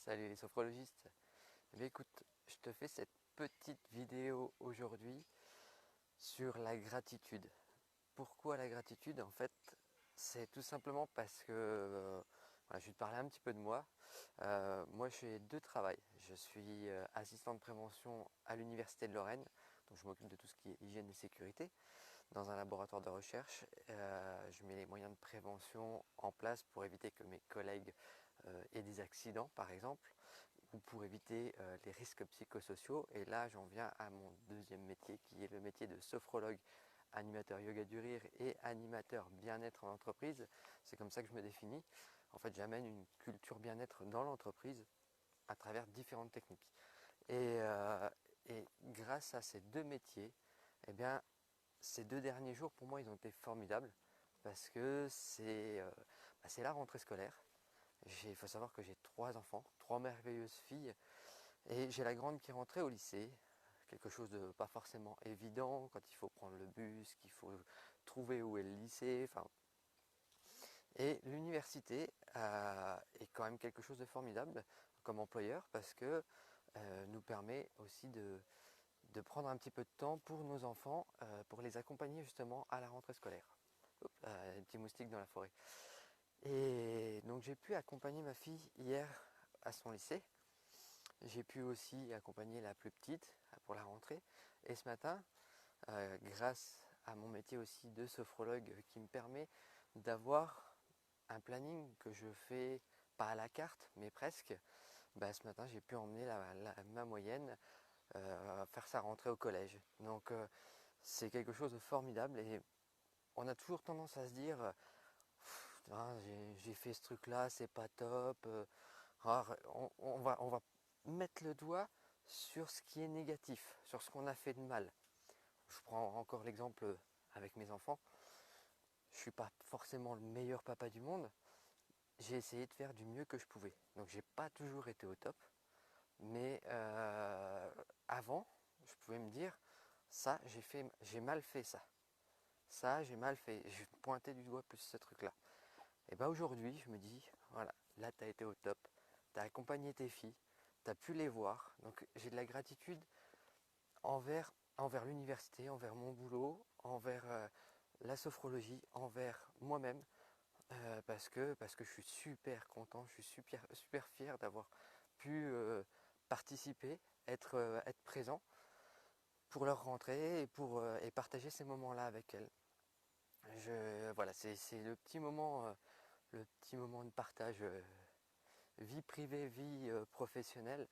Salut les sophrologistes. Eh bien, écoute, je te fais cette petite vidéo aujourd'hui sur la gratitude. Pourquoi la gratitude? En fait, c'est tout simplement parce que voilà, je vais te parler un petit peu de moi. Moi, j'ai deux travails. Je suis assistant de prévention à l'Université de Lorraine, donc je m'occupe de tout ce qui est hygiène et sécurité dans un laboratoire de recherche. Je mets les moyens de prévention en place pour éviter que mes collègues aient des accidents, par exemple, ou pour éviter les risques psychosociaux. Et là, j'en viens à mon deuxième métier, qui est le métier de sophrologue, animateur yoga du rire et animateur bien-être en entreprise. C'est comme ça que je me définis. En fait, j'amène une culture bien-être dans l'entreprise à travers différentes techniques. Et grâce à ces deux métiers, eh bien, ces 2 derniers jours, pour moi, ils ont été formidables parce que c'est la rentrée scolaire. Il faut savoir que j'ai 3 enfants, 3 merveilleuses filles, et j'ai la grande qui est rentrée au lycée. Quelque chose de pas forcément évident quand il faut prendre le bus, qu'il faut trouver où est le lycée. Enfin, et l'université est quand même quelque chose de formidable comme employeur parce que nous permet aussi de prendre un petit peu de temps pour nos enfants, pour les accompagner justement à la rentrée scolaire. Un petit moustique dans la forêt. Et donc j'ai pu accompagner ma fille hier à son lycée. J'ai pu aussi accompagner la plus petite pour la rentrée. Et ce matin, grâce à mon métier aussi de sophrologue qui me permet d'avoir un planning que je fais pas à la carte, mais presque, ce matin j'ai pu emmener ma moyenne faire sa rentrée au collège. Donc c'est quelque chose de formidable et on a toujours tendance à se dire j'ai fait ce truc là, c'est pas top. On va mettre le doigt sur ce qui est négatif, sur ce qu'on a fait de mal. Je prends encore l'exemple avec mes enfants. Je ne suis pas forcément le meilleur papa du monde. J'ai essayé de faire du mieux que je pouvais. Donc j'ai pas toujours été au top. Mais avant, je pouvais me dire, ça, j'ai mal fait ça. Ça, j'ai mal fait. Je pointais du doigt plus ce truc-là. Et aujourd'hui, je me dis, voilà, là, tu as été au top. Tu as accompagné tes filles. Tu as pu les voir. Donc j'ai de la gratitude envers l'université, envers mon boulot, envers la sophrologie, envers moi-même. Parce que je suis super content, je suis super fier d'avoir pu participer, être présent pour leur rentrée et partager ces moments-là avec elles. Voilà, c'est le petit moment de partage vie privée, vie professionnelle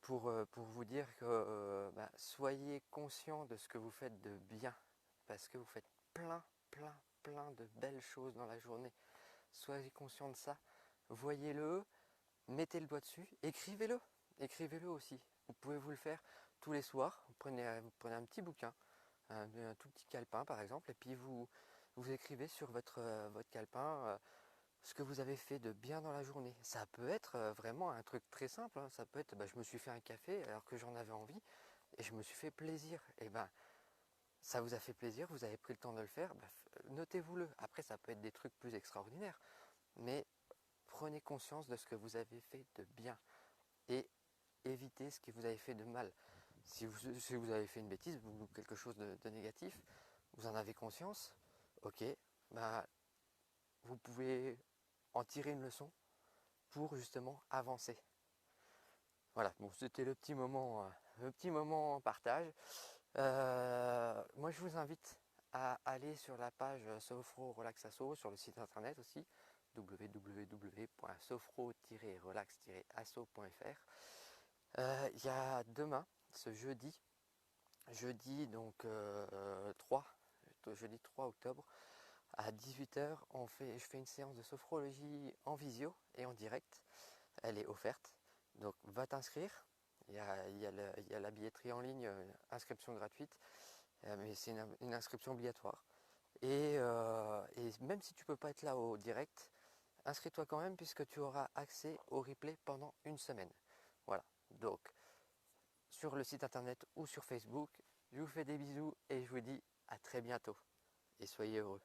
pour vous dire que soyez conscient de ce que vous faites de bien parce que vous faites plein de belles choses dans la journée. Soyez conscient de ça, voyez-le, mettez le doigt dessus, écrivez-le aussi. Vous pouvez vous le faire tous les soirs, vous prenez un petit bouquin, un tout petit calepin par exemple, et puis vous écrivez sur votre calepin ce que vous avez fait de bien dans la journée. Ça peut être vraiment un truc très simple, hein. Ça peut être je me suis fait un café alors que j'en avais envie et je me suis fait plaisir. Et ça vous a fait plaisir, vous avez pris le temps de le faire, notez-vous-le. Après ça peut être des trucs plus extraordinaires, mais prenez conscience de ce que vous avez fait de bien et évitez ce que vous avez fait de mal. Si vous avez fait une bêtise ou quelque chose de négatif, vous en avez conscience, ok, vous pouvez en tirer une leçon pour justement avancer. Voilà, bon, c'était le petit moment en partage. Moi, je vous invite à aller sur la page Sophro Relaxasso, sur le site internet aussi, www.sophro-relax-asso.fr. Il y a demain, ce jeudi donc 3 octobre, à 18h, je fais une séance de sophrologie en visio et en direct. Elle est offerte. Donc va t'inscrire. Il y a la billetterie en ligne, inscription gratuite, mais c'est une inscription obligatoire. Et même si tu ne peux pas être là au direct, inscris-toi quand même puisque tu auras accès au replay pendant une semaine. Voilà. Donc sur le site internet ou sur Facebook, je vous fais des bisous et je vous dis à très bientôt. Et soyez heureux.